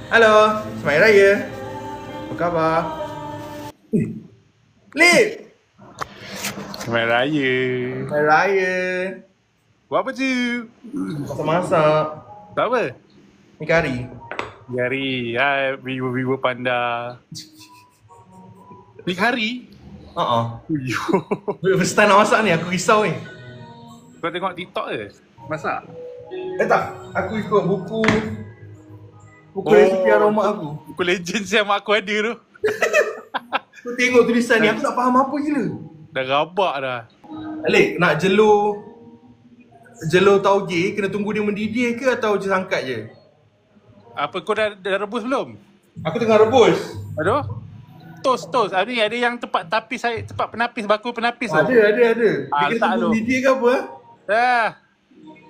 Halo, selamat Hari Raya. Apa khabar? Lip! Selamat Raya. Selamat Hari Raya. Buat apa tu? Masak-masak. Tak apa? Ni kari. Hari. Hai, Vivo Panda. Ni hari? First time nak masak ni, aku risau ni. Kau tengok TikTok ke? Masak? Tak, aku ikut buku resipi aroma aku. Buku legend siapa mak aku ada tu. Aku tengok tulisan ni, aku tak faham apa gila. Dah rabak dah. Alik, nak jelur tauge, kena tunggu dia mendidih ke atau je angkat je? Apa kau dah rebus belum? Aku tengah rebus. Aduh. Toast. Ada yang tempat penapis, bakul penapis tu. Ada. Dia kena letak tunggu tu. mendidih ke apa?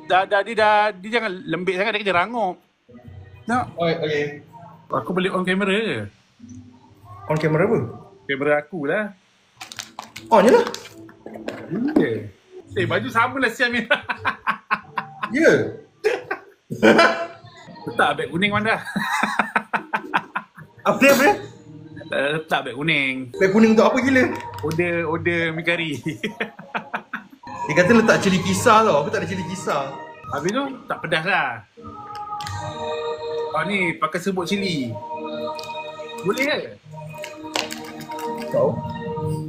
Dia jangan lembik sangat, dia kerja rangup. Nak? Okay. Aku boleh on kamera ke? On kamera apa? Kamera aku lah. On je lah. Ya. Baju sama lah siap Mira. Ya. Letak beg kuning mana? Apa dia? Letak beg kuning. Beg kuning untuk apa gila? Order mi kari. Dia kata letak cili kisar tau. Aku tak ada cili kisar. Habis tu tak pedas lah. Oh ni pakai serbuk cili. Boleh ke? Tahu?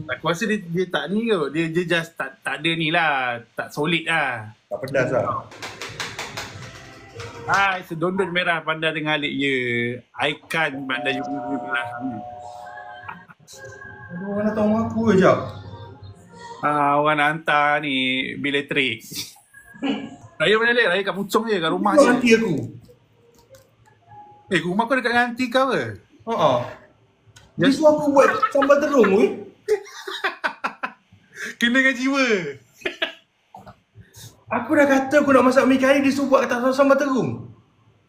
Aku rasa dia tak ni kot. Dia just tak ada ni lah. Tak solid lah. Tak pedas lah. Hai, sedondon merah Panda dengan Alik ye. Icon Panda Yumi belah sana. Aduh, orang nak tahu aku ke jap? Orang nak hantar ni bil elektrik. Raya mana Alik? Raya kat Puchong je, kat rumah Kau je. nanti aku. Rumah kau dekat dengan aunty kau ke? Dia suruh aku buat sambal terung weh. Kena dengan jiwa. Aku dah kata aku nak masak mi kari, dia suruh buat kata sambal terung.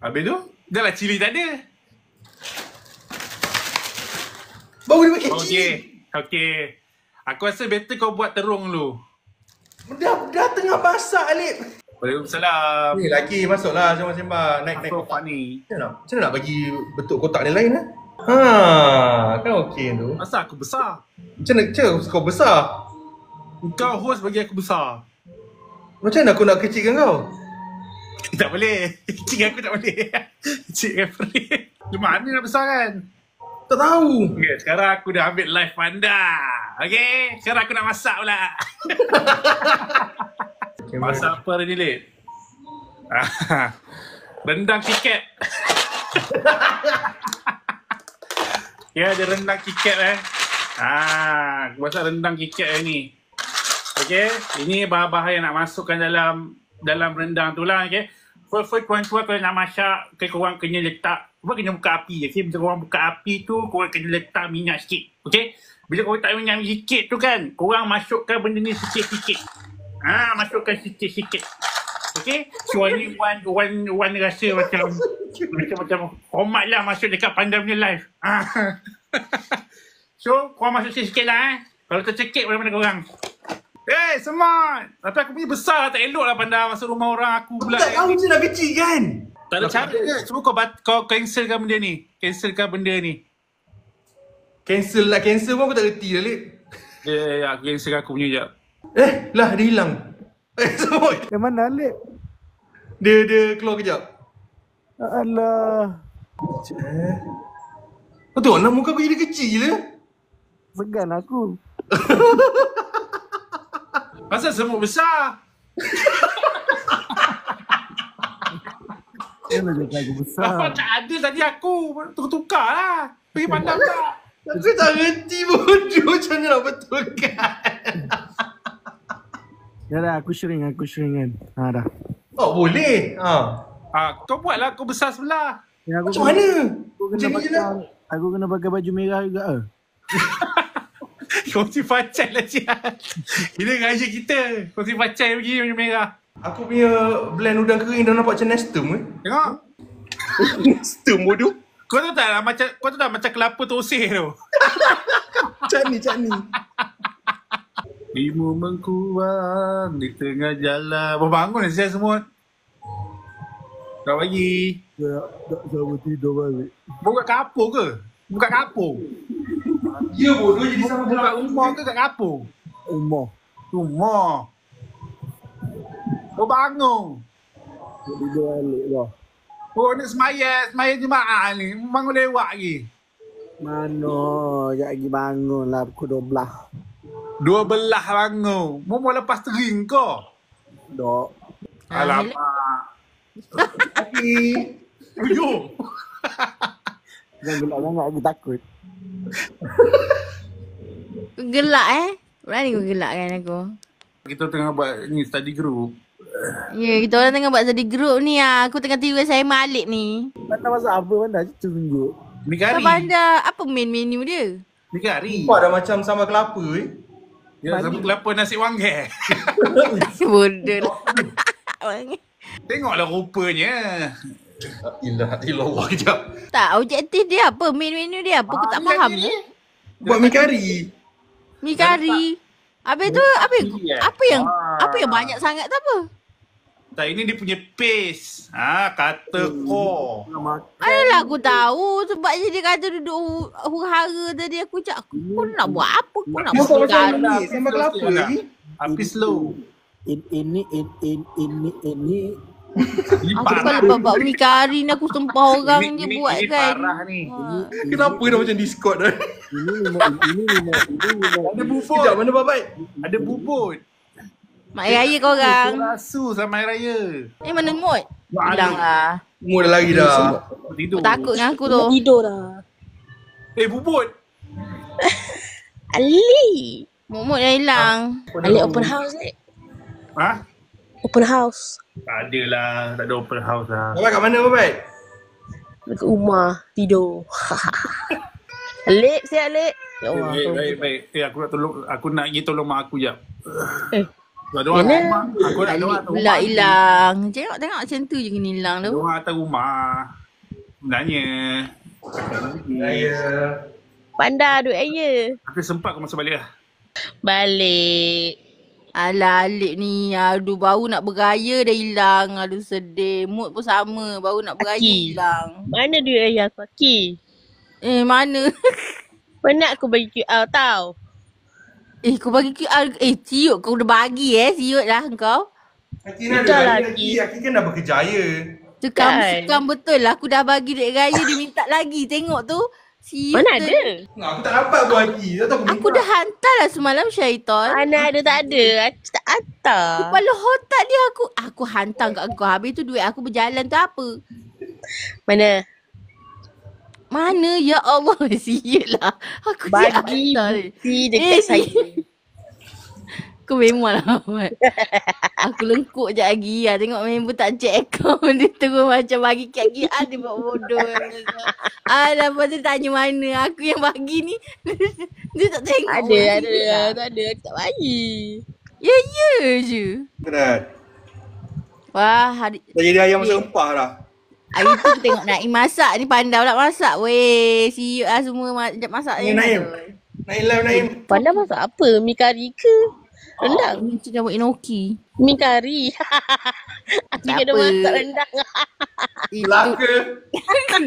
Habis tu, dah lah cili tak ada. Baru dia pakai cili. Okey. Aku rasa better kau buat terung dulu. Dah tengah masak Alip. Waalaikumsalam. Ni lelaki masuklah sembang-sembang. Naik Apa ni? Macam mana nak bagi bentuk kotak ni lain kan okey tu. Masa aku besar? Macam mana kau besar? Kau host bagi aku besar. Macam mana aku nak kecilkan kau? Tak boleh. Kecil aku tak boleh. Kecil referee. Cuma mana nak besar kan? Tak tahu. Okay, sekarang aku dah ambil live Panda. Okay, sekarang aku nak masak pula. Masak apa hari ni, Lid? Rendang KitKat. Ya, ada rendang KitKat aku masak rendang KitKat hari ni. Okay, ini bahan-bahan yang nak masukkan dalam rendang tu lah. Okay, first tuan-tuan kalau nak masak, korang kena letak, korang kena buka api. Okay, bila korang buka api tu, korang kena letak minyak sikit. Okay, bila korang letak minyak sikit tu kan, korang masukkan benda ni sikit-sikit. Masukkan sikit-sikit. Okay, so ni one rasa macam hormat lah masuk dekat Panda punya live. So, korang masuk sikit-sikit lah Kalau tercekik mana-mana korang. Semua. Tapi aku punya besar tak elok lah Panda masuk rumah orang aku pula. Tak tahu macam nak kecil kan? Tak ada cara ke? Cuba kau cancelkan benda ni. Cancelkan benda ni. Cancel pun aku tak reti dah Lip. Ya, aku cancelkan aku punya sekejap. Lah dia hilang. Semua. Yang mana Alip? Dia keluar kejap. Alah. Kau tengok nak muka aku jadi kecil gila. Segan aku. Pasal semut besar. Dia nak cakap aku besar. Apa tak ada tadi aku. Tukar lah. Pergi Panda pula. Aku tak reti bodoh macam mana nak betulkan. Dah aku shrink kan. Dah. Oh boleh. Kau buatlah. Kau besar sebelah. Macam mana? Aku kena pakai baju merah juga ke? Kongsi pacar lah siap. Ini raja kita. Kongsi pacar pergi baju merah. Aku punya blend udang kering dah nampak macam Nestum Tengok. Nestum bodoh. Kau tahu tak macam kelapa tosih tu. Cak ni. Limu mengkuang di tengah jalan. Bangun dah siap semut. Tak bagi. Tak sama tidur balik. Buka kapur ke? Buka kapur. Ya bodoh jadi sama Buka gelap. rumah ke kat kapur? Rumah. Rumah. Kau bangun. Tak tidur balik lah. Oh, nak semaya jemaah ni. Bangun lewat lagi. Mana? Sekejap lagi bangun lah pukul 12. 12 bangun. Mau lepas tering kau. Dok. Alamak. Tapi Yo. Jangan gelap sangat aku takut. Gelak Berani kau gelakkan aku. Kita tengah buat ni study group. Ya, kita orang tengah buat jadi grup ni Aku tengah tidur saya Malik ni. Pandai masak apa Pandai? Cucu tunjuk. Mi kari. Kau pandai apa main menu dia? Mi kari. nampak dah macam sambal kelapa Ya, sama kelapa nasi wanggil. Bodoh lah. Tengoklah rupanya. Ilah kejap. Tak, objektif dia apa? Main menu dia apa? Aku tak faham ni. Buat mi kari. Mi kari. Habis tu apa yang banyak sangat tu apa? Tak, ini dia punya paste. Kata ko. Adalah aku tahu sebab je dia kata duduk huru-hara tadi aku cakap kau nak buat apa? Kau nak buat Nampak macam kari. ni sambal kelapa lagi. Api slow. Ini Aku kalau bawa mi kari ni aku sempah orang je buat ini kan. parah ni. Kenapa dah macam Discord dah? Ada bubut. Kejap mana babai? Ada bubut. Mak raya kau orang. Rasu sama air raya. Mana mood? Mak Hilang lah. Semua dah lari dah. Tidur. Aku takut dengan aku tu. Tidur dah. Bubut. Ali. Mood dah hilang. Ali open house ni. Ha? Open house. Tak ada lah. Tak ada open house lah. Babai kat mana babai? Dekat rumah. Tidur. Alip, siap Alip. Ya Allah. Baik. Aku nak tolong. Aku nak pergi tolong mak aku jap. Eh. Tak ada orang Mana? rumah. Aku nak ada orang atas Pula rumah. hilang. Tengok macam tu je kena hilang Ada tu. orang atas rumah. Sebenarnya. Saya. Pandai duk aja. Aku sempat aku masuk balik lah. Balik. Alah Alik ni. Aduh baru nak bergaya dah hilang. Aduh sedih. Mood pun sama. Baru nak bergaya Aki. hilang. Mana duit ayah aku Aki? Mana? Penat aku bagi QR tau. Kau bagi QR. Ciut kau dah bagi siut lah kau. Aki nak Betul ada lah, lagi. Aki kan dah berkejaya. Sekam betul lah. Aku dah bagi duit raya. Dia minta lagi. Tengok tu. Siut Mana tu. ada? Aku tak dapat buat Aki. Tak tahu Aku dah hantar lah semalam syaitan. Mana ada tak ada. Aku tak hantar. Kepala otak dia aku hantar kat kau. Habis tu duit aku berjalan tu apa? Mana? Mana ya Allah. Siut lah. Aku siap Bagi hantar ni. bukti dekat saya. Kau memang lah Ahmad. Aku lengkuk je lagi. Tengok member tak check account. Dia terus macam bagi QR. Dia buat bodoh. Lepas tu tanya mana. Aku yang bagi ni. Dia tak tengok. Ada. Tak ada. Aku tak bagi. Ya je. Berat. Wah hari Dah jadi ayam masa empah dah. tu aku tengok Naim masak ni. Pandai pula masak. Weh. Siut lah semua masak ni. Naim. Naim live Naim. Pandai masak apa? Mi kari ke? Rendang? Ini tu dah buat inoki. Mi kari. Aku Tak kena apa. masak rendang. Belaka.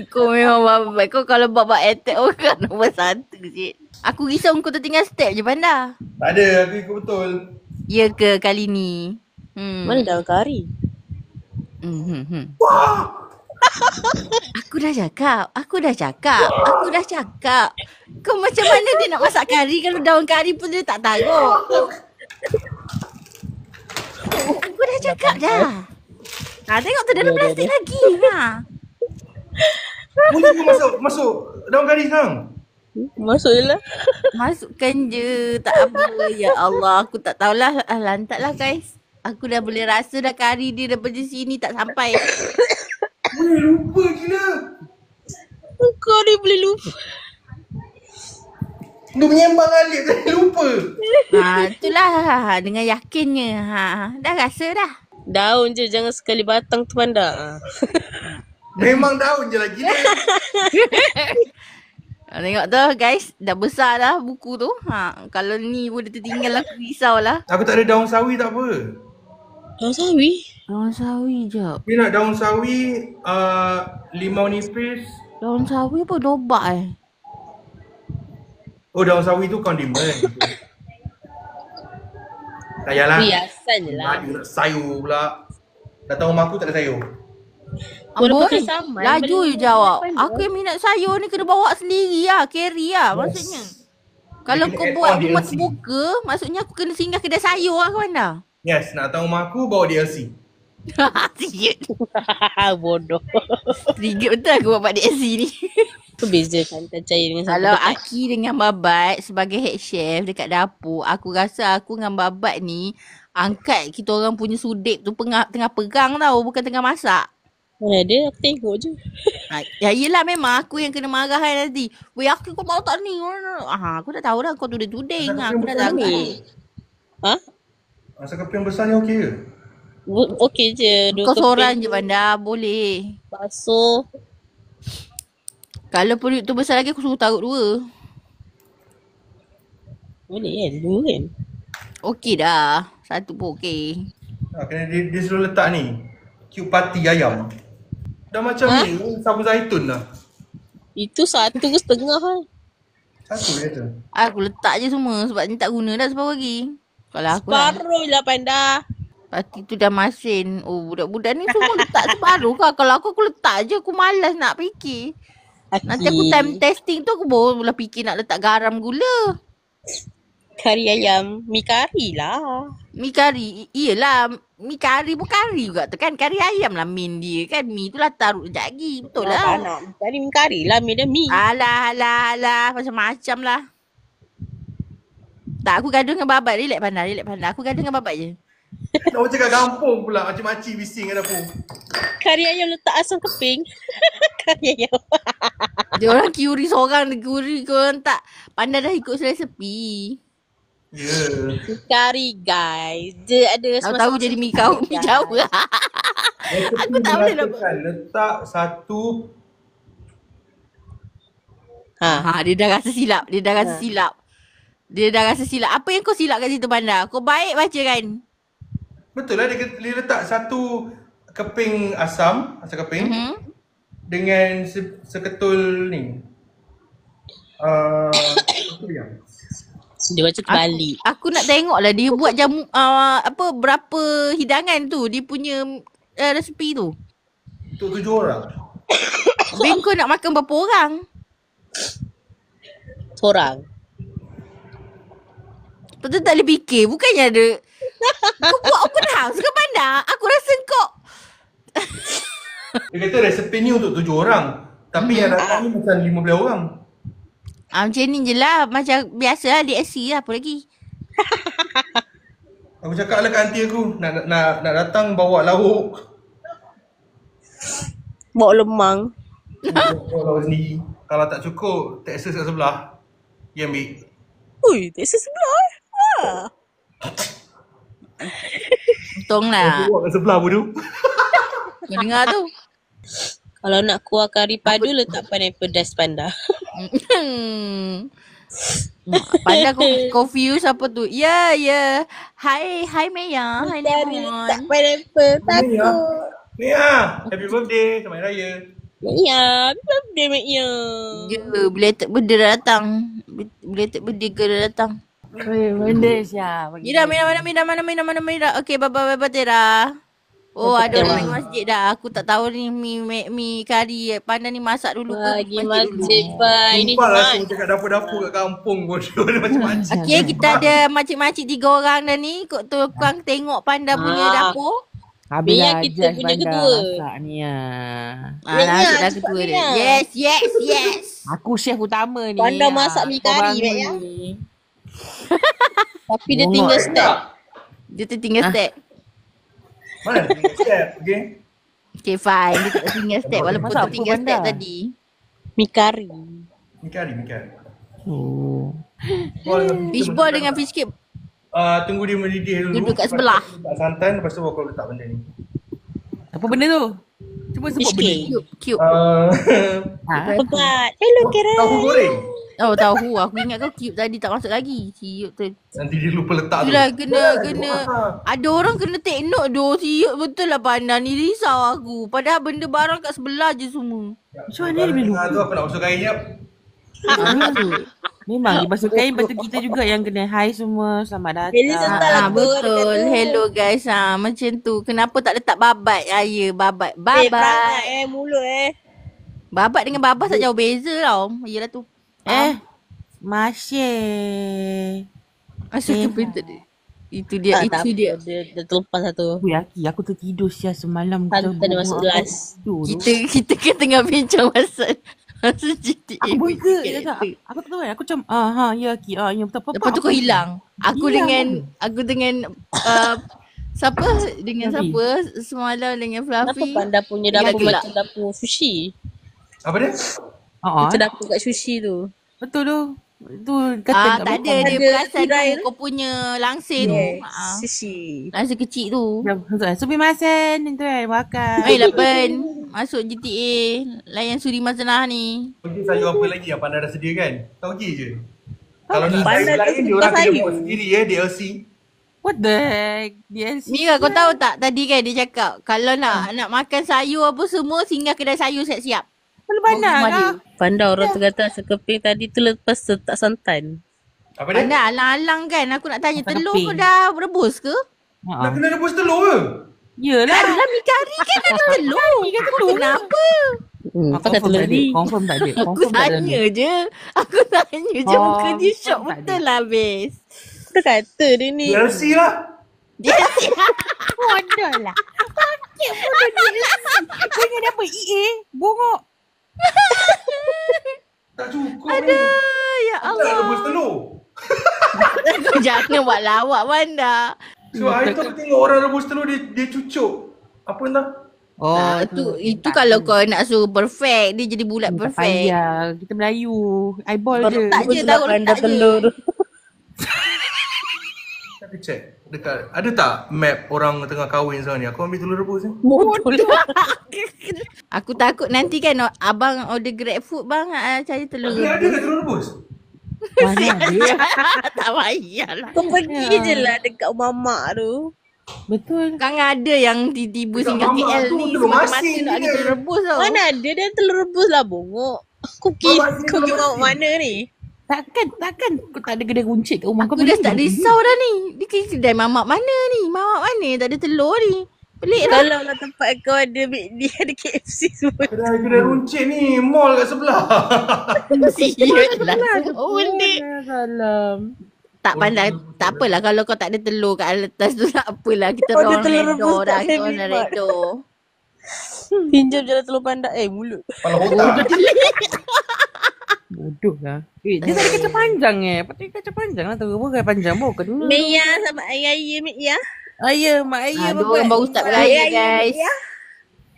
Kau memang babat. Kau kalau buat attack orang nombor satu je. Aku risau kau tertinggal step je Panda. Tak ada. Aku ikut betul. Ya ke kali ni? Mana daun kari? Aku dah cakap. Kau macam mana dia nak masak kari kalau daun kari pun dia tak taruh. Aku dah cakap dah. Tengok tu dalam plastik lagi. Boleh kau masuk daun kari sekarang? Masuk je lah. Masukkan je. Tak apa. Ya Allah. Aku tak tahulah. Lantaklah guys. Aku dah boleh rasa dah kari dia daripada sini tak sampai. Boleh lupa gila. Kau ni boleh lupa. Dia menyembang Alip saya lupa. Itulah dengan yakinnya. Dah rasa dah. Daun je, jangan sekali batang tu Panda. Memang daun je lagi dia. Tengok tu guys. Dah besar dah buku tu. Kalau ni pun dia tertinggal aku risau lah. Aku tak ada daun sawi tak apa. Daun sawi? Daun sawi jap. Dia nak daun sawi, limau nipis. Daun sawi apa lobak Oh, daun sawi tu kondimen. Tak payahlah. Biasan je lah. Ada nak sayur pula. Datang rumah aku tak ada sayur. Walaupun Amboi, kesamaan, laju benda je jawab. pandai. Aku yang minat sayur ni kena bawa sendiri lah. Carry lah maksudnya. Kalau Dia kau kena buat add on rumah DLC. terbuka, maksudnya aku kena singgah kedai sayur lah ke mana? Yes, nak datang rumah aku bawa DLC. Sikit. Bodoh. Trigger betul aku buat DLC ni. Apa beza santan cair dengan santan Kalau pekat? Aki dengan Babat sebagai head chef dekat dapur, aku rasa aku dengan Babat ni angkat kita orang punya sudip tu tengah pegang tau, bukan tengah masak. Mana ada, aku tengok je. Ya yelah memang aku yang kena marah kan nanti. Weh aku kau mau tak ni? Aku tak tahu dah kau tuding-tuding. Aku dah tahu. Ha? Masa keping besar ni okey ke? Okey je. Kau seorang je Banda, boleh. Basuh. Kalau perut tu besar lagi aku suruh taruh 2. Boleh kan? Dua kan? Okey dah. Satu pun okey. Kena dia suruh letak ni. Cube party ayam. Dah macam ni, sabun zaitun dah. Itu 1.5 kan? Satu je tu. Aku letak je semua sebab ni tak guna dah separuh lagi. Kalau aku lah. Separuh je lah Panda. Pasti tu dah masin. Oh budak-budak ni semua letak separuh kah? Kalau aku letak je aku malas nak fikir. Nanti aku time testing tu aku baru mula fikir nak letak garam gula. Kari ayam. Mi kari lah. Mi kari. Iyalah. Mi kari pun kari juga tu kan. Kari ayam lah min dia kan. Mi tu lah taruh sekejap lagi. Betul Tak lah. nak. Mi kari lah. Mi dah mi. Alah. Macam-macam lah. Tak, aku gaduh dengan Babat. Relax pandai. Aku gaduh dengan Babat je. Nak macam kat kampung pula. Makcik-makcik bising kat dapur. Kari ayam letak asam keping. Kari ayam. Dia orang curi seorang. Curi korang tak pandai dah ikut resepi. Ya. Yeah. Kari guys. Dia ada Tahu-tahu jadi mi kau. Mi Jawa. Aku tak boleh nak letak satu. Dia dah rasa silap. Dia dah rasa silap. Apa yang kau silap kat situ Panda? Kau baik baca kan? Betul lah dia letak satu keping asam keping. Dengan seketul ni. Apa dia? Dia baca terbalik. Aku nak tengok lah dia buat jamu berapa hidangan tu. Dia punya resepi tu. Untuk 7 orang. Ben kau nak makan berapa orang? Seorang. Betul tak boleh fikir. Bukannya ada. Kau buat open house ke Panda? Aku rasa kau. Dia kata resepi ni untuk 7 orang. Tapi yang datang ni macam 15 orang. Macam ni je lah. Macam biasa lah DSC lah. Apa lagi? Aku cakap lah kat aunty aku. Nak datang bawa lauk. Bawa lemang. Bawa lauk sendiri. Kalau tak cukup, Texas kat sebelah. Dia ambil. Ui, Texas sebelah. Untung lah. Bawa kat sebelah bodoh. Kau dengar tu. Kalau nak kuah kari padu, letak pandai pedas Panda. Panda confused apa tu. Ya. Hai Maya. Hai Lemon. Tak pineapple, takut. Ni lah. Happy birthday. Selamat Hari Raya. Ya, happy birthday Mek Ya. Ya, belated birthday dah datang. Belated birthday ke dah datang. Benda Syah. Ira, mana. Okey, bye-bye Tera. Oh, ada orang main masjid dah. Aku tak tahu ni mi kari. Panda ni masak dulu ke? Lagi masjid, Pak. Ini Sumpah lah Jumat. aku cakap dapur-dapur kat kampung bodoh. Dia macam-macam. Okey, kita ada makcik-makcik 3 orang dah ni. Kau tukang tengok Panda punya dapur. Habis Mia lah kita judge punya Bandar ketua. masak ni lah. Nasib dah cepat ketua dia. Mia. Yes. Aku chef utama ni. Bandar masak mi Kau kari, bangun Mek Ya. ni. Tapi dia Bongok tinggal tak? step. Dia tertinggal step. Mana? Step, okay? Okay, fine. Dia tak tinggal step. Walaupun Masak apa tertinggal step Bandar? tadi. Mi kari. Mikari. Oh. Fishball dengan fish cake. Tunggu dia mendidih dulu. Duduk kat sebelah. Letak santan, lepas tu baru kau letak benda ni. Apa benda tu? Cuba sebut Fish benda. cake. Cute. Ha? Pebat. Hello, Karen. Tahu goreng. Oh tahu, aku ingat kau cube tadi tak masuk lagi. Siup tu. Nanti dia lupa letak tu. Itulah kena. Ada orang kena take note doh. Siup betul lah pandang ni, risau aku. Padahal benda barang kat sebelah je semua. Macam mana dia boleh lupa? Tu aku nak masuk kain jap. Memang dia basuh kain, lepas tu kita juga yang kena hi semua. Selamat Hello, datang. Santa. Betul. Hello guys. Macam tu. Kenapa tak letak babat? Ya, babat. Perangai mulut Babat dengan babas tak jauh beza tau. Yelah tu. Masih. Asyik kepintar dia. Itu dia. Dia terlepas satu. Aku tertidur siang semalam. Hantar dia masuk kelas. Kita kan tengah bincang pasal GTA. Aku burger je tak. Aku tak tahu kan. Aku macam ya Ki. Ya betul. Lepas tu kau hilang. Aku dengan siapa? Dengan Fluffy. siapa? Semalam dengan Kenapa Fluffy. Panda punya dapur Gelak. macam dapur sushi? Apa dia? Macam dapur kat sushi tu. Betul tu. Tu kata Tak ada. Dia Ada perasan tirai tu. Kau punya langsir tu. Sushi. Langsir kecil tu. Sumimasen tu kan makan. Lapan. Masuk GTA. Layan suri mazanah ni. Okey, sayur apa lagi yang Panda dah sediakan? Tahu okey je. Kalau nak Panda sayur lain, tu dia orang suka kena sayur. buat sendiri DLC. What the heck? DLC. Mira kau tahu tak tadi kan dia cakap kalau nak makan sayur apa semua singgah kedai sayur siap-siap. Mana pandang Rumah lah. Panda orang tu kata sekeping tadi tu lepas tu tak santan. Apa dia? Anda alang-alang kan aku nak tanya Makan telur keping. kau dah rebus ke? Nak kena rebus telur ke? Yelah. Adalah mi kari kan ada telur. Kenapa? Pakai telur ni. Confirm tak ada. Aku Confirm tak ada. tanya je. Aku tanya je muka dia syok tak betul lah habis. Dia kata dia ni. DLC lah. Dia Bodoh lah. Pakai bodoh DLC. Kau ingat apa EA? Bongok. Tak cukup ni. Aduh, ya Tak Allah. rebus telur. Kau jangan buat lawak Wanda. So hari tu aku tengok orang rebus telur dia cucuk. Apa entah? Oh, Itu kalau kau nak suruh perfect dia jadi bulat tak perfect. payah. Kita Melayu. Eyeball je. Tak je taruh letak je. telur. Aku check dekat ada tak map orang tengah kahwin sekarang ni? Aku ambil telur rebus ni. Bodoh. Aku takut nanti kan abang order grab food bang cari telur. Ada ke telur rebus? Mana ada? Tak payahlah. Kau pergi je lah dekat mamak tu. Betul. Kan ada yang tiba-tiba Dekat singgah mamak KL tu ni telur semata-mata masin nak ada je. telur rebus tau. Mana ada dia telur rebus lah bongok. Kau Mamak kau sini tengok je. mana ni? Takkan kau tak ada kedai runcit kat rumah kau. Aku dah start risau dah ni. Dia kedai mamak mana ni? Mamak mana yang tak ada telur ni? Pelik lah. Kalau lah tempat kau ada dia ada KFC semua. Kedai runcit ni mall kat sebelah. Sial lah. Oh benda. Salam. Tak pandai. Tak apalah kalau kau tak ada telur kat atas tu tak apalah. Kita Kau ada orang telur redor rebus dah. kat Kita orang Family Mart. redor. Pinjam je lah telur panda. Mulut. Kepala otak. Bodoh lah. Dia tak ada kaca panjang Patut kaca panjang lah tu. Bukan panjang bukan. Mia sama ayah Mia. Ayah, mak ayah Aduh orang baru start beraya guys. Ya.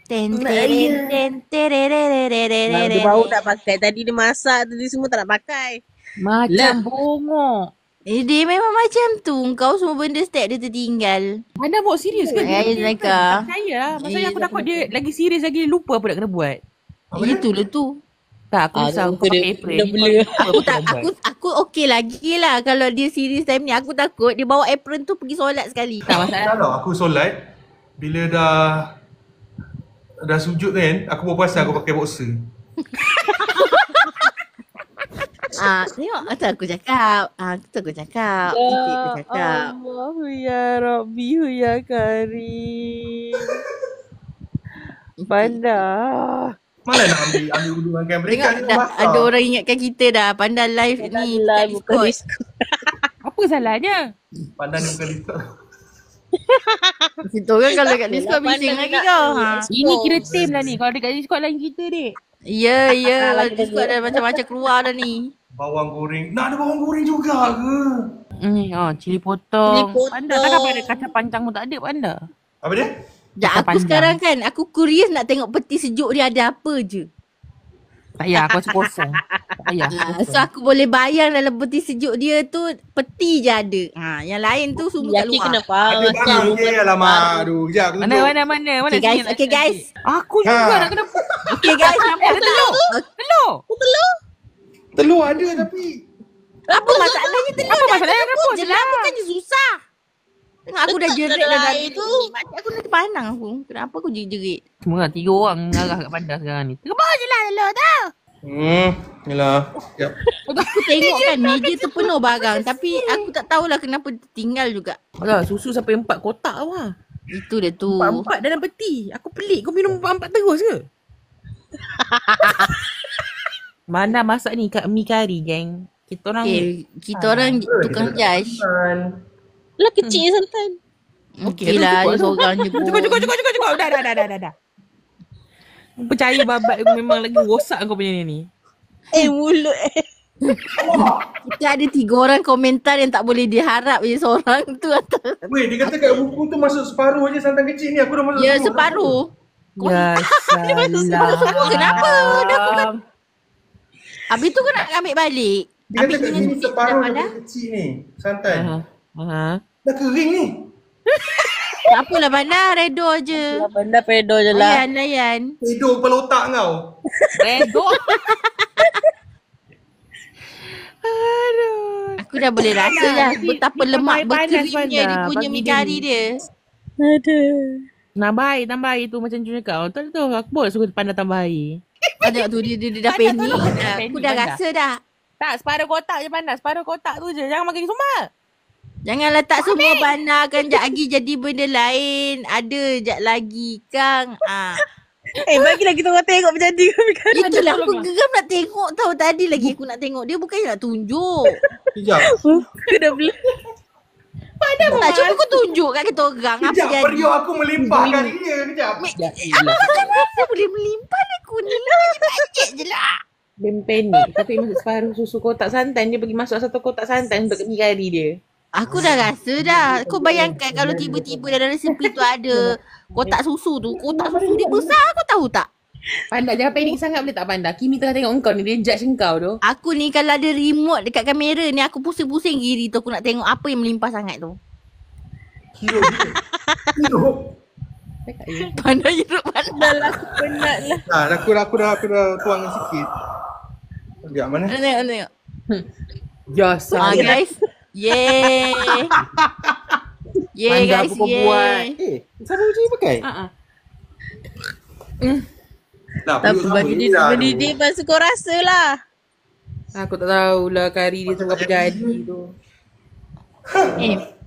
Ten teren ten tererererererere. Dia baru tak pakai. Tadi dia masak tadi semua tak nak pakai. Macam bongok. Dia memang macam tu. Kau semua benda step dia tertinggal. Anda bawa serius ke? Ya, Zaika. Saya lah. Maksudnya aku takut dia lagi serius lagi lupa apa nak kena buat. Itulah tu. Tak, aku risau kau pakai apron. Dia blur. Aku okey lagi lah kalau dia serius time ni. Aku takut dia bawa apron tu pergi solat sekali. Tak masalah. Kalau aku solat, bila dah sujud kan, aku baru perasan aku pakai boxer. Tengok tu aku cakap. Tu aku cakap. Titik aku cakap. Allahu ya Rabbi ya Karim. Panda. Mana nak ambil wuduk makan mereka Tengok ni dah basah. ada orang ingatkan kita dah. Pandai live ni Lah kat bukan Discord. Discord. Apa salahnya? Pandan ni bukan Discord. Kita orang kalau kat Discord Pandai bising nak lagi kau. Ini kira team lah ni. Kalau dekat Discord lain kita dek. Ya. Discord dah macam-macam keluar dah ni. Bawang goreng. Nak ada bawang goreng juga ke? Cili potong. Cili potong. Panda takkan pada kaca panjang pun tak ada Panda. Apa dia? Sekejap, aku panjang. sekarang kan, aku curious nak tengok peti sejuk dia ada apa je. Tak payah aku rasa kosong. Tak payah. So aku boleh bayang dalam peti sejuk dia tu peti je ada. Yang lain tu semua kat Yakin luar. kenapa? Ada barang je alamak. Aduh, kejap aku tunjuk. Mana? Okay guys, okay guys. Aku juga nak kena Okay guys, nampak ada telur. Telur. Telur ada tapi Apa masalahnya telur? Apa masalahnya? Rebus je lah. Bukannya susah. Tengok aku dah Letak jerit dalam dah air tu. Macam aku nanti pandang aku. Kenapa aku jerit? Cuma 3 orang mengarah kat Panda sekarang ni. Rebus je lah telur tu. Yalah. Yap. Aku tengok kan meja tu penuh barang. Tapi aku tak tahulah kenapa tinggal juga. Alah, susu sampai 4 kotak lah. Itu dia tu. 4 dalam peti. Aku pelik kau minum 4 terus ke? Mana masak ni kat mi kari, geng? Kita orang Kita orang tukang judge. Lah kecil santan. Okey lah, dia seorang je pun. Cukup. Dah. Percaya babat aku memang lagi rosak kau punya ni. Mulut Kita ada 3 orang komentar yang tak boleh diharap je seorang tu atas. Weh, dia kata kat buku tu masuk separuh je santan kecil ni. Aku dah masuk Ya, separuh. separuh. Ya salah. Kenapa? Dah aku kan. Habis tu kau nak ambil balik. Dia Ambil kata kat dengan sini titik separuh dah yang kecil ni. Santan. Ha. Dah kering ni. Tak apalah Bandar, redor je. Benda pedo je lah. Layan. Hidup kepala otak kau. Redor. Aduh. Aku dah boleh rasa dah betapa ni lemak tambah air panas, berkerimnya Bandar, dia punya bagi mi dia kari ni. dia. Aduh. Tambah air tu macam Junior kau. Tu aku boleh suka Panda tambah air. Tengok tu dia dah panik. Aku dah Bandar. rasa dah. Tak, separuh kotak je Panda. Separuh kotak tu je. Jangan makan semua. Jangan letak semua Bandar kan jap lagi jadi benda lain. Ada jap lagi Kang. Bagilah kita orang tengok macam ni. Itulah aku geram nak tengok tau. Tadi lagi aku nak tengok. Dia bukannya nak tunjuk. Sekejap. Aku dah belum. Tak cuba kau tunjuk kat kita orang. Apa Sekejap. jadi? Periuk aku melimpah kali dia. Sekejap. Apa boleh melimpah aku ni lah. Bajet je lah. Dia panik. Tapi masuk separuh susu kotak santan. Dia bagi masuk satu kotak santan untuk mi kari dia. Aku dah rasa dah. Kau bayangkan kalau tiba-tiba dalam resepi tu ada kotak susu tu. Kotak susu dia besar, kau tahu tak? Panda, jangan panik sangat boleh tak Panda? Kimi tengah tengok engkau ni. Dia judge engkau tu. Aku ni kalau ada remote dekat kamera ni, aku pusing-pusing kiri tu. Aku nak tengok apa yang melimpah sangat tu. Hidup dia. Hidup. Cakap je. Pandai hidup pandai lah. Penat lah. Aku dah tuang sikit. Sekejap mana? Tengok. Ya, salah. Guys. Yeay. Yeay Panda guys, apa kau buat? yeay. Siapa uji pakai? Dah, Tak apa, bagi dia pasal kau rasa lah. Aku tak tahulah kari dia tengah berjadi tu.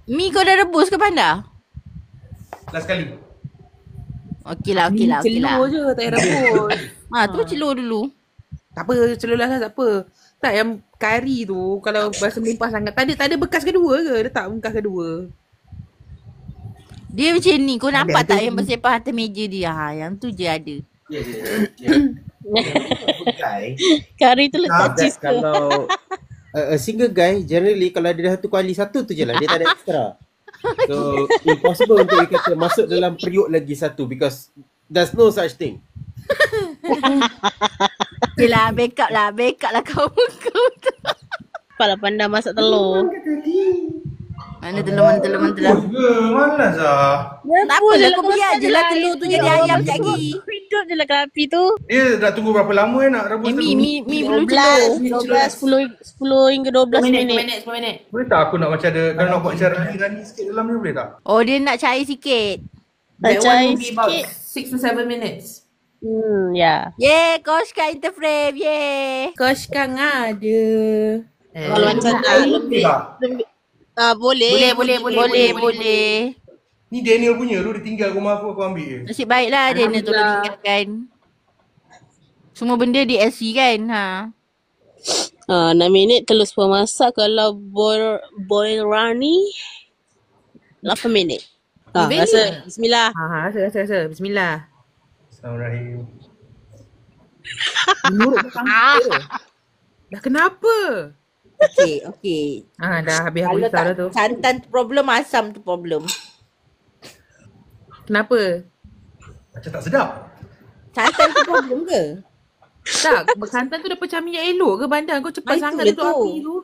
Mi kau dah rebus ke Panda? Last kali. Okey lah. Celur je, tak payah rebus. Tu celur dulu. Tak apa, celur lah tak apa. Tak, yang kari tu kalau rasa melimpah sangat. Tak ada bekas kedua ke? Dia tak bekas kedua. Dia macam ni. Kau nampak tak yang bersepah atas meja dia? Yang tu je ada. Ya. Kari tu letak cheese ke? Kalau a single guy generally kalau dia dah satu kali satu tu je lah, dia tak ada extra. So impossible untuk dia kata masuk dalam periuk lagi satu because there's no such thing. Okay lah, backup lah kau tu. Kepala Panda masak telur. Mana telur. Malas lah. Tak apalah, kau biar je lah telur tu jadi ayam sekejap lagi. Hidup je lah ke api tu. Dia nak tunggu berapa lama nak rebus telur? Mi belum celur. 10 hingga 12 minit. 10 minit. Boleh tak aku nak macam ada, kalau nak buat macam rani sikit dalam ni boleh tak? Oh, dia nak cair sikit. Tak That one cair will be about sikit. 6 to 7 minutes. Ya. Yeay, Koshka interframe. Yeay. Koshkang ada. Kalau macam Boleh tak? boleh. Ni Daniel punya tu, dia tinggal rumah aku ambil je. Nasib baiklah dia nak tolong tinggalkan. Semua benda di LC kan. 6 minit telur sepuluh masak. Kalau boil rani 8 minit. Rasa bismillah. Rasa. Bismillah. Bismillahirrahmanirrahim. Menurut kenapa? Dah kenapa? Okay. Dah habis aku Kalau risau dah tak tu. santan tu problem, asam tu problem. Kenapa? Macam tak sedap. Santan tu problem ke? Tak, santan tu dah macam minyak elok ke Bandar? Kau cepat sangat Itu tu dia tu. api tu.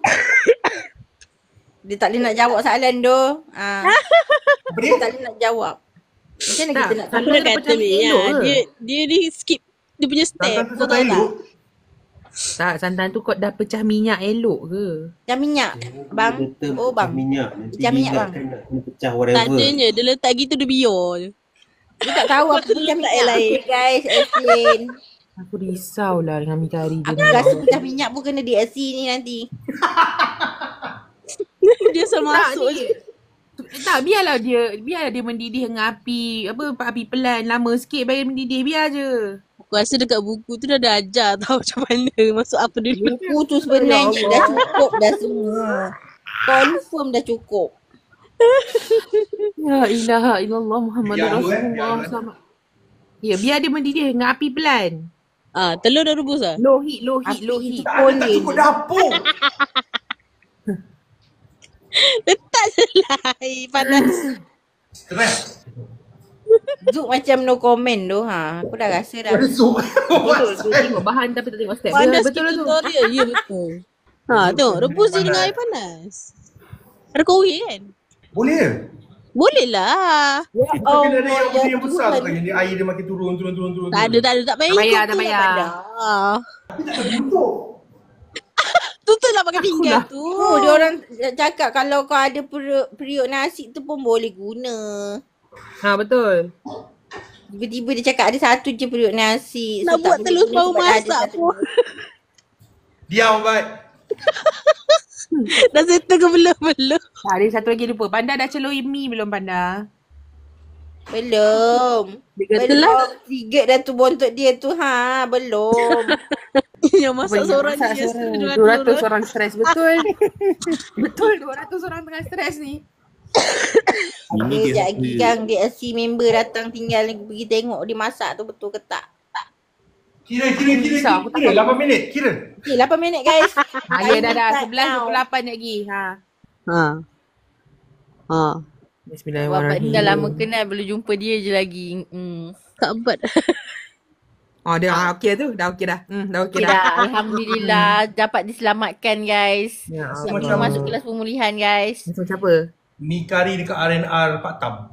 Dia tak boleh nak jawab soalan tu. Apa dia? Dia tak boleh nak jawab. Macam mana Tak, kita nak Aku santan dah dah kata macam ni elok ke? dia ni skip dia punya step. Santan tu Kau tak tahu tak? elok. Tak, santan tu kau dah pecah minyak elok ke? Macam minyak. Bang. Oh bang. Minyak. Nanti Pecah minyak, bang. kan nak kena pecah Tak whatever. adanya. Dia letak gitu dia biar je. Dia tak tahu apa pecah Tak minyak. lain. Okay guys, explain. Aku risau lah dengan mi kari dia Aku ni. rasa pecah minyak pun kena DLC ni nanti. Dia selalu masuk je. Tak, biarlah dia mendidih dengan api api pelan lama sikit baru mendidih, biar je. Aku rasa dekat buku tu dah ada ajar tau macam mana masuk apa dulu. Buku tu sebenarnya dah cukup dah semua. Confirm dah cukup. Ya ilaha illallah Muhammadur Biar tu, Rasulullah biar tu. sama. Ya, biar dia mendidih dengan api pelan. Telur dah rebus lah. Low heat. Tak ada, tak cukup dapur. Letak je lah air panas. Stress. Zuk macam no comment tu ha. Aku dah rasa dah. Besok. Betul, dia tengok bahan tapi tak tengok step. Panas Betul sikit lah tu. tutorial. Ya betul. Tengok rebus je dengan air panas. Ada korek kan? Boleh. Boleh lah. Oh, kena ada yang benda yang besar tu kan. Yang dia air dia makin turun. Tak ada. Tak payah Tak payah. Tapi tak ada bentuk. Tutup lah pakai pinggan tu. Oh, dia orang cakap kalau kau ada periuk nasi tu pun boleh guna. Ha, betul. Tiba-tiba dia cakap ada satu je periuk nasi. Nak tak buat boleh telur guna baru sebab dah ada masak satu. pun. Diam, Bat. Dah settle ke belum? Ada satu lagi lupa. Panda dah celui mi belum, Panda? Belum. Dia kata lah. Trigger dah tu bontot dia tu ha. Belum. Yang masak seorang Masak dia. seorang. 200 orang stres. Betul. Betul, 200 orang tengah stres ni. Ada sekejap lagi kan DLC member datang tinggal pergi tengok dia masak tu betul ke tak. Kira. Aku tak 8 minit. Kira. Okay, 8 minit guys. Ya dah. Time now. 11.28 lagi. Ha. Bapak Bismillahirrahmanirrahim. ni dah lama kenal, belum jumpa dia je lagi. Kabat. Oh, dia okey tu. Dah okey dah. Dah okey Okay dah. dah, Alhamdulillah dapat diselamatkan guys. Ya, Macam masuk kelas pemulihan guys. Macam siapa? Mi kari dekat R&R Pak Tam.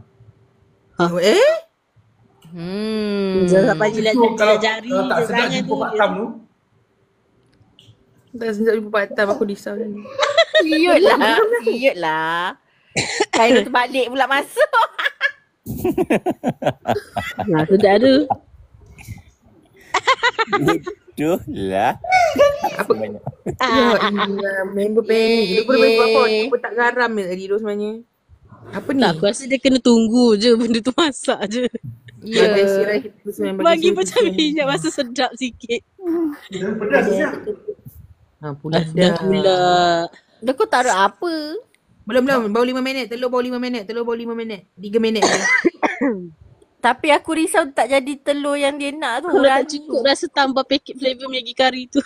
Sampai jilat Tu kalau jari tak je sedap tangan jumpa tu. Pak Tam tu. Tak sedap jumpa Pak Tam, aku risau ni. Siut lah. Saya terbalik pula masuk. Sedap tu. Betul lah. Apa? Ya, member panik. Dia pun member apa? Dia pun tak garam tadi tu sebenarnya. Apa ni? Tak, aku rasa dia kena tunggu je benda tu masak je. Ya. Bagi macam minyak masa sedap sikit. Pedas siap. Pula Dah pula. Dah kau taruh apa? Belum. Baru 5 minit. Telur baru 5 minit. 3 minit je. Tapi aku risau tak jadi telur yang dia nak tu. Kalau tak cukup rasa tambah paket flavor Maggi curry tu.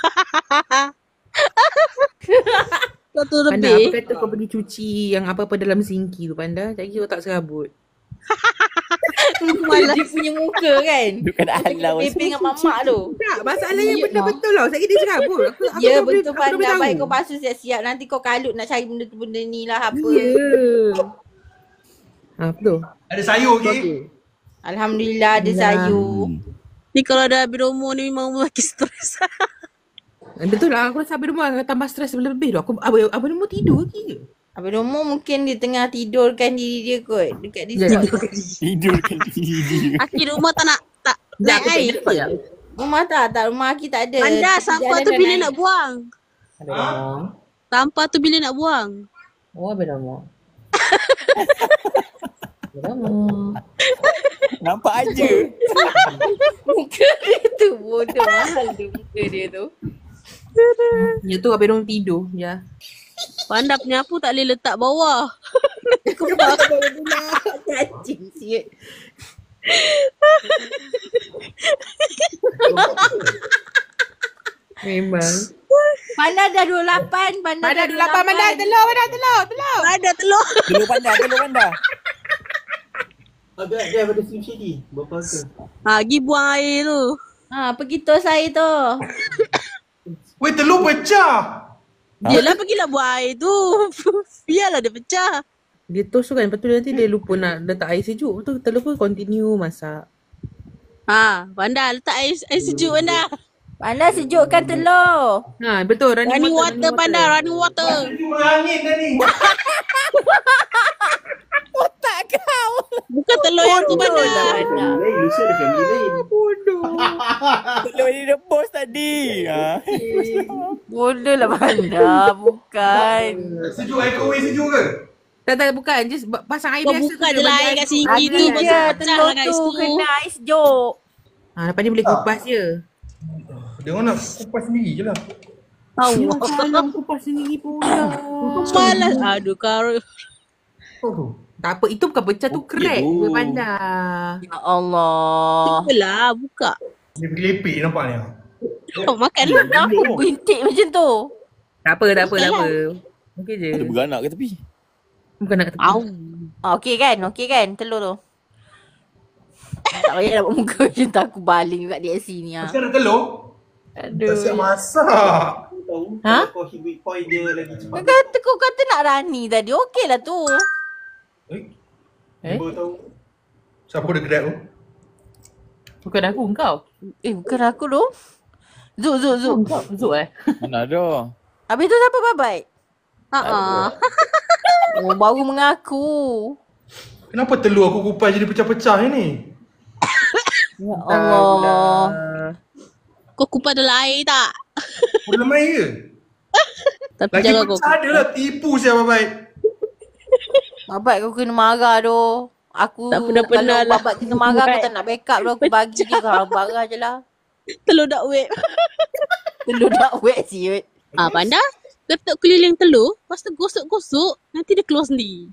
Satu Panda, apa lebih. kata kau pergi cuci yang apa-apa dalam sinki tu, Panda? Jadi kau tak serabut. Dia punya muka kan. Bukan halau. Pepe dengan mamak tu. Tak, masalahnya benda betul tau. Saya kira dia serabut. Aku Ya tak boleh- betul aku tak boleh Panda. tahu. Baik kau basuh siap-siap. Nanti kau kalut nak cari benda ni lah apa. Ya. Betul. Ada sayur okey. Alhamdulillah ada sayur. Ni kalau dah habis rumah ni memang makin stres. Betul lah. Aku rasa habis rumah tambah stres lebih tu. Abang rumah tidur lagi ke? Abang Romo mungkin dia tengah tidurkan diri dia kot. Dekat Ya, Discord. Tidurkan diri. Akhir rumah tak nak Sekejap, naik air. sekejap. Rumah tak rumah Aki tak ada. Anda sampah tu Jalan bila naik. nak buang? Ada ramah. Sampah tu bila nak buang? Oh, ada ramah. Nampak aja. Muka dia tu bodoh mahal tu muka dia tu. Ya tu habis orang tidur. Ya. Panda penyapu tak boleh letak bawah. Cacing siut. Memang. Panda dah 28. Panda Mana dah 28 mana? Telur. Ada telur. Telur panda. Agak dia pada Slim Shady. Berapa harga? Pergi buang air tu. Pergi tos air tu. Weh, telur pecah. Yelah pergilah buang air tu. Biarlah dia pecah. Dia toast tu kan. Lepas tu nanti dia lupa nak letak air sejuk. Lepas tu telur pun continue masak. Panda letak air sejuk Panda. Panda sejukkan telur. Ha, betul. Running water panda, running water. Cuma angin dah ni. Otak kau. Bukan telur yang tu panda. Lain, Lucia ada family lain. Telur ni rebus tadi. Ha. Bodoh lah Panda. Bukan. Sejuk, microwave sejuk ke? Tak, bukan. Just pasang air Kau biasa. buka je lah air kat sini tu. Ada je Pasal telur lah kat tu situ. kena ais sejuk. Ha, lepas ni boleh kupas je. Dia orang nak kupas sendiri je lah. Malam kupas sendiri pula. Malas. Aduh kau. Tak apa, itu bukan pecah tu crack. tu. Panda. Ya Allah. Apalah, buka. Dia pergi lepek nampak ni. Kau makan lah. Kenapa bintik macam tu? Tak apa. Okey je. Ada beranak ke tepi? Bukan nak tepi. Au. Okey kan telur tu. Tak payah nak buat muka macam tu. Aku baling kat DSC ni. Macam ada telur? Tak siap masak. Tahu Ha? kalau kau hit weak point dia lagi cepat. Kau kata nak rani tadi. Okey lah tu. Ibu tahu. Siapa dia grab tu? Bukan aku, engkau. Bukan aku tu. Zuk. Zuk Mana ada? Habis tu siapa babai? Ha. Oh, baru mengaku. Kenapa telur aku kupas jadi pecah-pecah ni? Ya Allah. Kau kupas dalam air tak? Dalam air ke? Tapi Lagi jangan kau. pecah dia lah. Tipu siapa baik. Babat kau kena marah tu. Aku Tak pernah kalau lah. babat kena marah aku tak nak backup tu. Aku bagi dia kau marah je lah. Telur dak wet. Telur dah wet siut. Ah, panda. Letak keliling telur. Lepas tu gosok-gosok. Nanti dia keluar sendiri.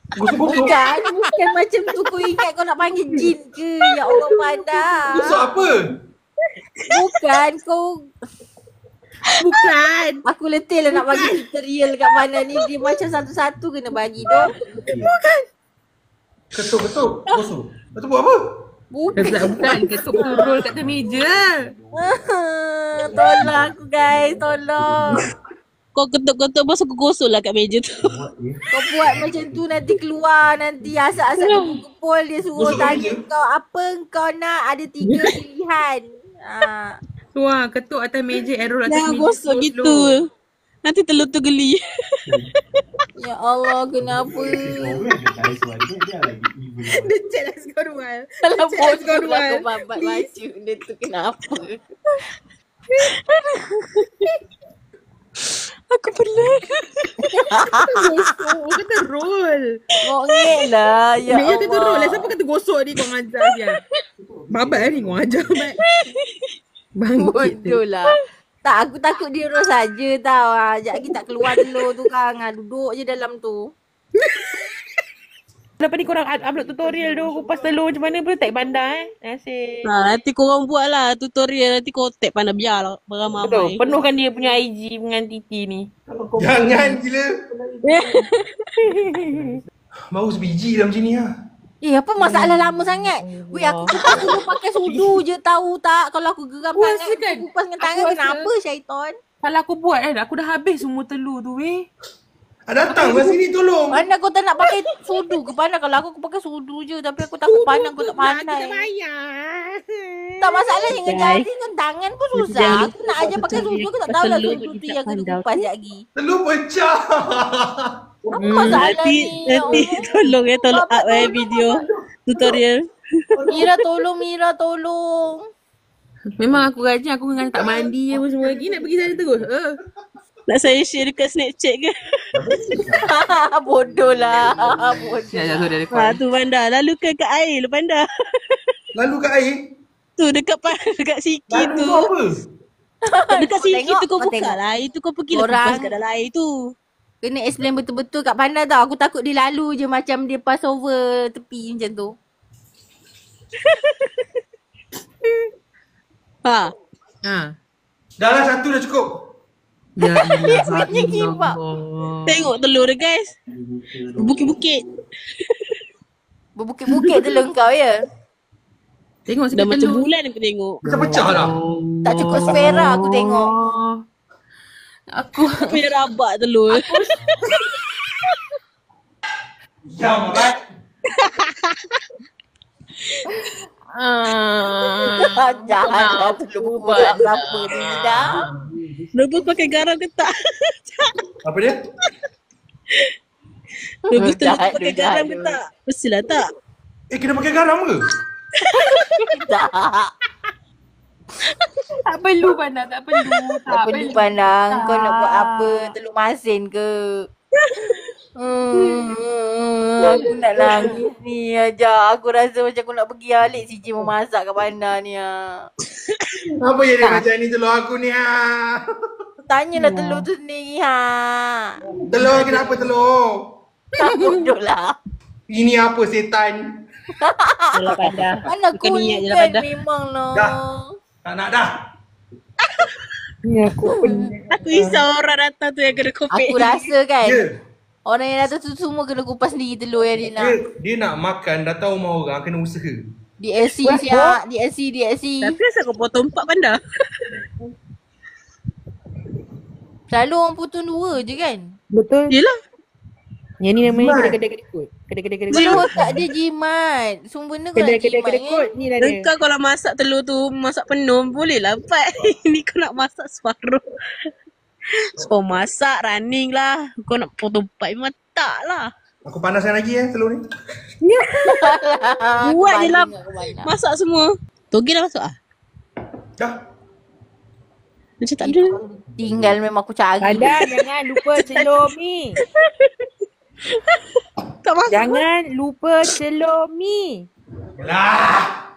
Gosok-gosok. Bukan macam tu kau ingat kau nak panggil jin ke? Ya Allah Panda. Gosok apa? Bukan kau. Bukan. Aku letih lah nak bagi tutorial kat mana ni. Dia macam satu-satu kena bagi tu. Ketuk-ketuk. Gosok. Lepas tu buat apa? Bukan. Bukan. Ketuk turun kat atas meja. Tolong aku guys. Tolong. Kau ketuk-ketuk lepas tu kau gosok lah kat meja tu. Kau buat macam tu nanti keluar. Nanti asap-asap kumpul. Dia suruh Gosok tanya meja? kau apa kau nak. Ada 3 pilihan. Wah, ketuk atas meja, arrow atas Jangan meja. gosok slow. gitu. Nanti telur tu geli. Ya Allah kenapa? Dia cek lah skorwal. Kalau Cik, let's go, bodoh lah Rual. kau babat baju dia tu kenapa? Aku pelik. Oh, kata roll. Ngok lah. Ya Dia kata roll lah. Allah. Siapa kata gosok ni kau ngajar dia? Babat ni kau ngajar, Mat. Bangkit Bodoh lah. Tak, aku takut dia roll saja tau. Sekejap lagi tak keluar telur tu kan. Duduk je dalam tu. Lepas ni korang upload tutorial tu kupas telur macam mana pun tag Panda Asyik. Nanti korang buat lah tutorial. Nanti kau tag panda biar lah. Betul. Beramai-ramai. Penuhkan dia punya IG dengan Titi ni. Jangan gila. Baru sebiji dah macam ni lah. Apa masalah lama sangat? Weh, aku kupas dulu pakai sudu je tahu tak? Kalau aku geram Puas tangan, kan? aku kupas dengan tangan Aku rasa- kenapa syaitan? Kalau aku buat kan, aku dah habis semua telur tu weh. Datang ke sini tolong. Mana kau tak nak pakai sudu ke pandai? Kalau aku pakai sudu je tapi aku takut pandai aku tak pandai. bayar. Tak masalah dengan jari dengan tangan pun susah. Aku nak aja pakai sudu aku tak tahu lah sudu tu yang kena kupas lagi. Telur pecah. Apa masalah Nanti ni? tolong tolong up video tutorial. Mira tolong. Memang aku rajin, aku dengan tak mandi apa semua lagi nak pergi sana terus. Nak saya share dekat Snapchat ke? Bodoh lah. Bodoh. Ya, sorry, Ha tu Panda. Lalu ke kat air lu Panda. Lalu kat air. Tu dekat siki Lalu tu. tu apa? Dekat siki tengok, tu kau kau buka tengok. lah. Itu kau pergi lah Orang- kupas kat dalam air tu. Kena explain betul-betul kat pandai tau. Aku takut dia lalu je macam dia pass over tepi macam tu. Ha. Dah lah satu dah cukup. Ya Sebenarnya kimbap. Tengok telur dia guys. Bukit-bukit. Berbukit-bukit telur kau ya. Tengok Dah sikit macam telur. bulan aku tengok. Pecah-pecah lah. Tak cukup sfera aku tengok. Aku Punya rabak telur. Jam right. Jangan telur buat apa ni dah. Rebus pakai garam ke tak? Apa dia? Rebus telur Jahat, pakai dia garam jahat ke tu. tak? Mestilah tak. Kena pakai garam ke? Tak. Tak perlu Panda, tak perlu. Tak perlu pandang. Kau nak buat apa? Telur masin ke? Aku nak nangis ni aja. Aku rasa macam aku nak pergi alik Cici memasak kat Panda ni. Apa yang dia macam ni telur aku ni Tanyalah telur tu sendiri Telur kenapa telur? Tak bodoh lah. Ini apa setan? Yalah Panda. Mana Bukan niat je lah, kuning Panda. memang lah. Dah. Tak nak dah. Aku risau orang datang tu yang kena kopek. Aku rasa kan Ya. orang yang datang tu semua kena kupas sendiri telur yang dia nak. Dia nak makan datang rumah orang kena usaha. DLC siap. DLC. Tapi asal kau potong 4 Panda? Selalu orang potong 2 je kan. Betul. Yelah. Yang ni namanya Jimat. kedai-kedai kot. Kedai-kedai Kalau tak dia jimat. Semua benda kau nak jimat Kedai-kedai kot kan. ni dah dia. Engkau kalau masak telur tu, masak penuh, boleh lah 4. Ni kau nak masak separuh. So masak, running lah. Kau nak potong 4 memang tak lah. Aku panaskan lagi telur ni. Buat je lah. Aku banyak. Masak semua. Togi dah masuk ah? Dah. Macam tak ada. Tinggal memang aku cari. Panda jangan lupa telur mi. Tak masuk. Jangan lupa telur mi. Lah.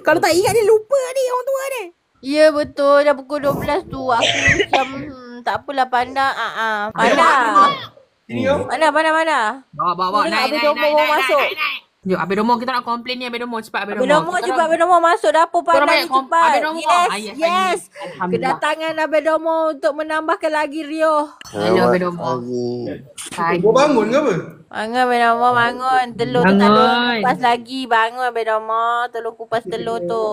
Kalau tak ingat dia lupa ni orang tua ni. Ya betul. Dah pukul 12 tu. Aku macam tak apalah Panda. Panda. Sini yo. Mana? Bawa Ni Abang Domo mau masuk. Jom Abang Domo kita nak komplain ni Abang Domo cepat Abang Domo cepat. Abang Domo masuk dapur Korang Panda banyak ni cepat. Abang Domo. Yes. Alhamdulillah. Kedatangan Abang Domo untuk menambahkan lagi Rio. Hello Abang Domo. Kau bangun ke apa? Bangun Abang Domo bangun. Telur tu tak ada kupas lagi. Bangun Abang Domo. Telur kupas telur tu.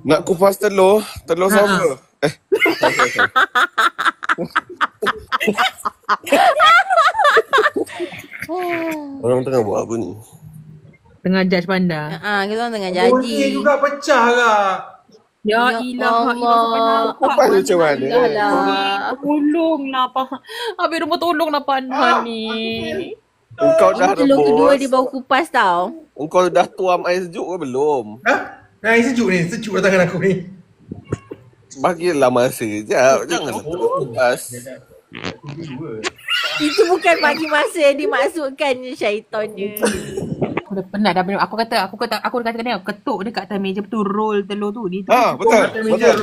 Nak kupas telur? Telur siapa? Orang tengah buat apa ni? Tengah judge Panda. Kita orang tengah Oh, janji. ni juga pecah lah. Ya ilah. Kupas macam mana? Tolonglah Abang Domo tolonglah Panda ni. Engkau dah Telur kedua dia rebus. baru kupas tau. Engkau dah tuam air sejuk ke belum? Air sejuk ni. Sejuk dah tangan aku ni. Bagilah masa sekejap. Janganlah terus kupas. Itu bukan bagi masa yang dimaksudkan syaitannya. Aku dah penat dah. Aku kata ni ketuk dekat atas meja betul roll telur tu ni. Betul. Betul.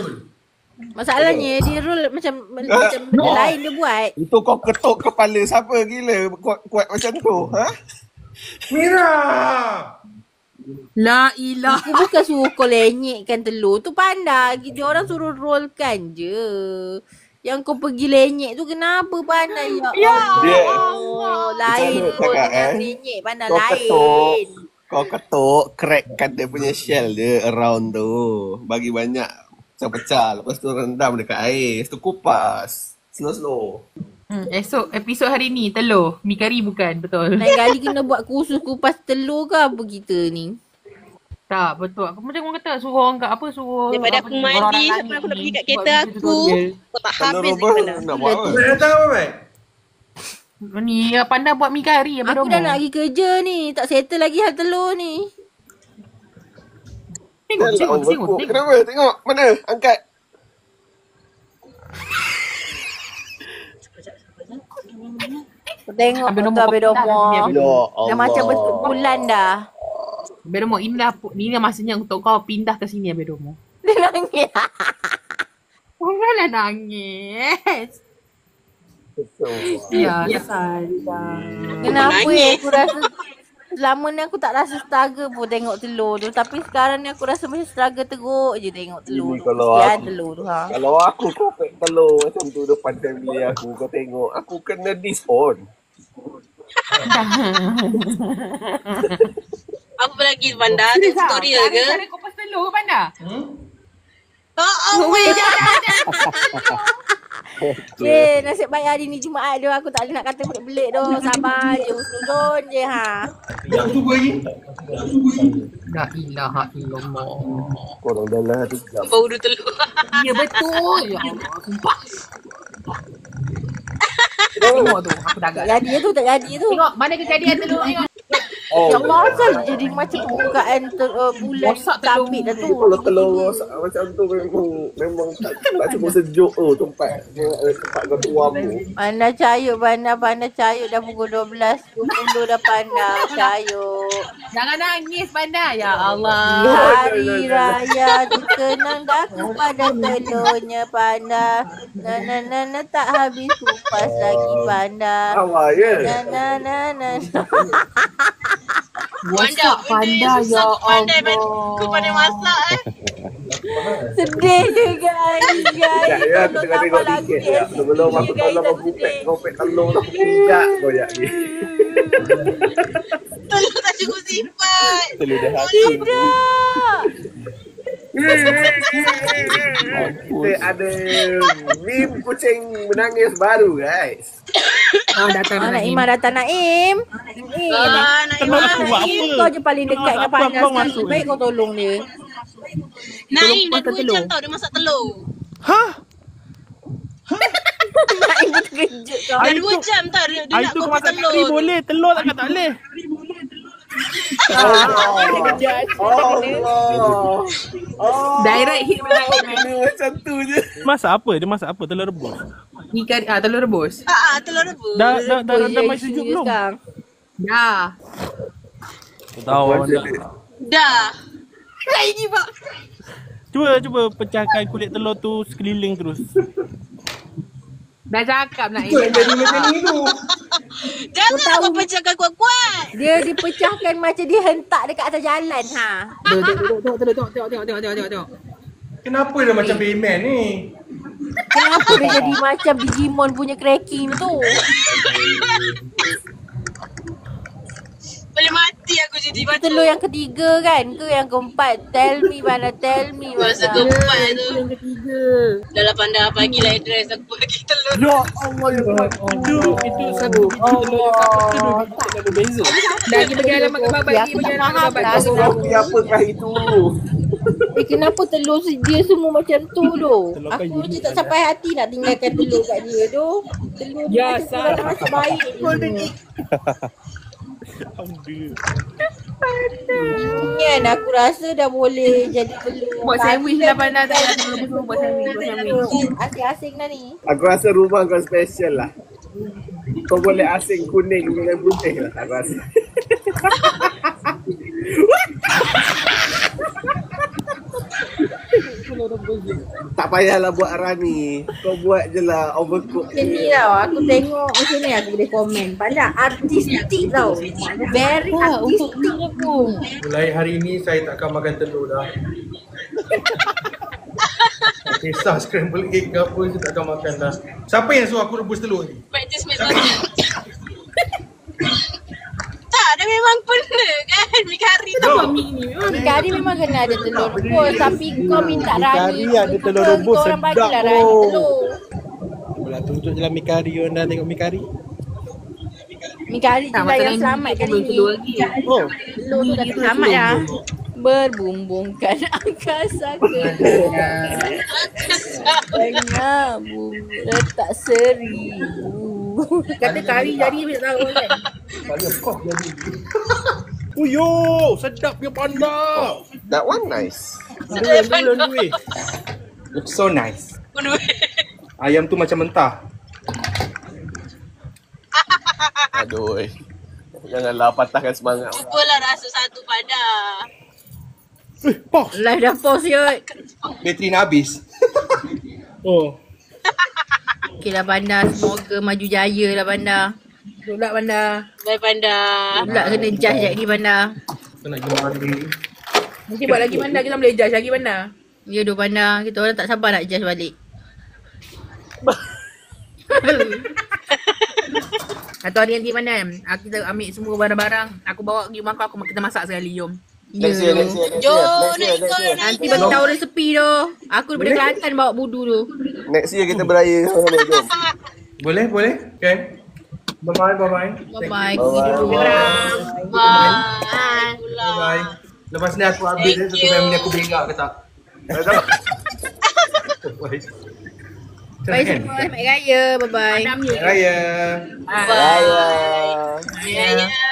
Masalahnya dia roll macam benda lain dia buat. Itu kau ketuk kepala siapa gila kuat macam tu? Mira. La ilah. Aku bukan suruh kau lenyekkan telur tu Panda. Dia orang suruh rollkan je. Yang kau pergi lenyek tu kenapa Panda? Ya Allah. Lain pun dengan lenyek Panda lain. Kau ketuk, crackkan dia punya shell dia around tu. Bagi banyak pecah-pecah. Lepas tu rendam dekat air. Lepas tu kupas. Slow-slow. Esok episod hari ni telur. Mi kari bukan, betul. Lain kali kena buat kursus kupas telur ke apa kita ni? Tak, betul. Aku macam orang kata suruh orang kat apa suruh. Daripada aku mandi sampai aku nak pergi kat kereta aku. Kau tak habis lagi Panda. Nak buat apa? Nak datang apa baik? Ni Panda buat mi kari. Aku dah nak pergi kerja ni. Tak settle lagi hal telur ni. Tengok. Kenapa? Tengok. Mana? Angkat. Tengok Abang betul Abang Domo. Dah macam berbulan dah. Abang Domo, inilah masanya untuk kau pindah ke sini Abang Domo. Dia nangis. Janganlah nangis. Ya, Kenapa aku rasa selama ni aku tak rasa struggle pun tengok telur tu. Tapi sekarang ni aku rasa macam struggle teruk je tengok telur tu. Kesian telur tu Kalau aku kopek telur macam tu depan family aku, kau tengok, aku kena disown. Apa lagi Panda? Ada tutorial ke? Cara kupas telur Panda? Nasib baik hari ni Jumaat tu aku tak ada nak kata belik-belik tu. Sabar je, husnuzon je ha. Yang tu lagi. La ilaha illallah. Korang dah lah tu. Bau dulu telur. Ya betul. Ya Allah, sumpah. Tengok tu, aku dah agak. Tak jadi tu. Tengok, mana kejadian telur tengok. Ya Allah, asal jadi macam pembukaan bulan sabit dah tu. Kalau telur rosak macam tu memang tak cukup sejuk tu tempat kau tuam tu. Pandai cayuk, pandai cayuk dah pukul 12.20 dah pandai cayuk. Jangan nangis Panda. Ya Allah. Hari raya dikenang dah kepada telurnya Panda. Na tak habis kupas lagi Panda. Awak ya. Na. Panda ya Allah. Kau pandai masak Sedih je guys. Ya, aku tengah tengok tiket ya. Sebelum aku tolong kau pek telur tak pijak kau ya ni. Telur tak cukup sifat. Telur dah hasil. Kita ada meme kucing menangis baru guys. Datang Naim datang Naim. Naim. Kau je paling dekat dengan Panda sekarang. Baik kau tolong dia. Naim dah 2 jam tau dia masak telur. Naim terkejut kau. Dah 2 jam tau dia nak kopi telur. Boleh, telur takkan tak boleh. Direct hit Macam tu je. Masak apa? Dia masak apa? Telur rebus. telur rebus. Telur rebus. Dah mai sejuk belum? Dah. Tak tahu. Dah. Lagi pak. Cuba pecahkan kulit telur tu sekeliling terus. Dah cakap nak Itu yang jadi macam ni tu. Jangan kau pecahkan kuat-kuat. Dia dipecahkan macam dia hentak dekat atas jalan ha. Tengok. Kenapa dia macam Bayman ni? Kenapa dia jadi macam Digimon punya cracking tu? Boleh mati aku jadi macam Telur yang ketiga kan ke yang keempat? Tell me Panda, tell me masa Panda. keempat tu. Yang ketiga. Dalam Panda bagi lah address aku bagi telur. Ya Allah ya Allah. Itu satu biji telur yang satu tu beza. Dah bagi alamat ke bagi alamat ke bagi. Apakah itu? Kenapa telur dia semua macam tu tu? Aku je tak sampai hati nak tinggalkan telur kat dia tu. Telur dia macam kurang masuk baik. Kan aku rasa dah boleh jadi telur. Buat sandwich lah Panda tak ada telur rebus buat sandwich. Asing-asing dah ni. Aku rasa rumah kau special lah. Kau boleh asing kuning dengan putih lah aku rasa. Tak payahlah buat Rani. Kau buat je lah overcook. Macam ni tau, aku tengok macam ni aku boleh komen. Pandang artistik tau. Very artistik aku. Mulai hari ni saya tak akan makan telur dah. Kisah scramble egg ke apa saya tak akan makan dah. Siapa yang suruh aku rebus telur ni? Practice McDonald's. Tak, dia memang pernah kan mi kari tu. Mi kari memang kena ada telur rebus. Tapi kau minta Rani. Mi kari ada telur rebus, Kau orang sedap bagilah Rani tu. telur. Boleh tunjuk je lah mi kari. Orang dah tengok mi kari. Mi kari je lah yang selamat kali ni. Oh, Telur tu dah selamat dah. Berbumbungkan angkasa ke tengah bumi letak seribu. Kata kari jadi tak tahu kan. Uyo, sedap dia Panda. That one nice. Dulu. Looks so nice. Ayam tu macam mentah. Aduh. Janganlah patahkan semangat. Cubalah rasa satu Panda. Pause. Live dah pause yut. Bateri nak habis. Oh. Okay lah Panda, semoga maju jaya lah Panda. Tolak Panda. Bye Panda. Pula kena judge sekejap lagi Panda. Kita nak pergi mandi. Nanti buat lagi Panda, kita boleh judge lagi Panda. Ya doh Panda, kita orang tak sabar nak judge balik. Satu hari nanti Panda, kita ambil semua barang-barang. Aku bawa pergi rumah kau, kita masak sekali, jom. Next year. Nanti bagi tahu resepi tu. Aku daripada Kelantan bawa budu tu. Next year kita beraya sama-sama, jom. Boleh? Okay. Bye-bye. Bye-bye. Bye. Pergi dulu. Bye. Bye-bye. Lepas ni aku update dia satu family aku bengak ke tak. Bye. Bye semua. Selamat Raya. Bye-bye. Raya. Bye. Bye.